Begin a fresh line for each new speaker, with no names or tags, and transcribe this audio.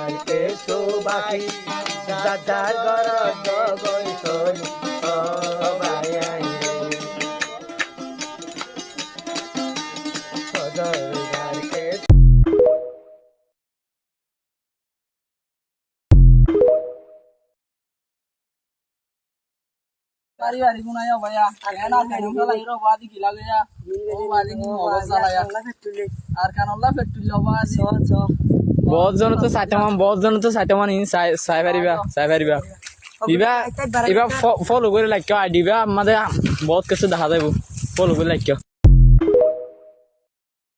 বাড়িতে সুবাকি যার ঘর জগইছই সবাই আইরে ফজর বাড়িতে
Mari hari gunanya baya, enak kan juga lah hero badi gila gaya, oh badi ni mau salah ya, arkan Allah betul lah badi,
बहुत जन तो सातमान इन साइबरिबा इबा फॉलो करे लाइक आइडिबा আমাদের बहुत কিছু দেখা যাইবো फॉलो করে लाइक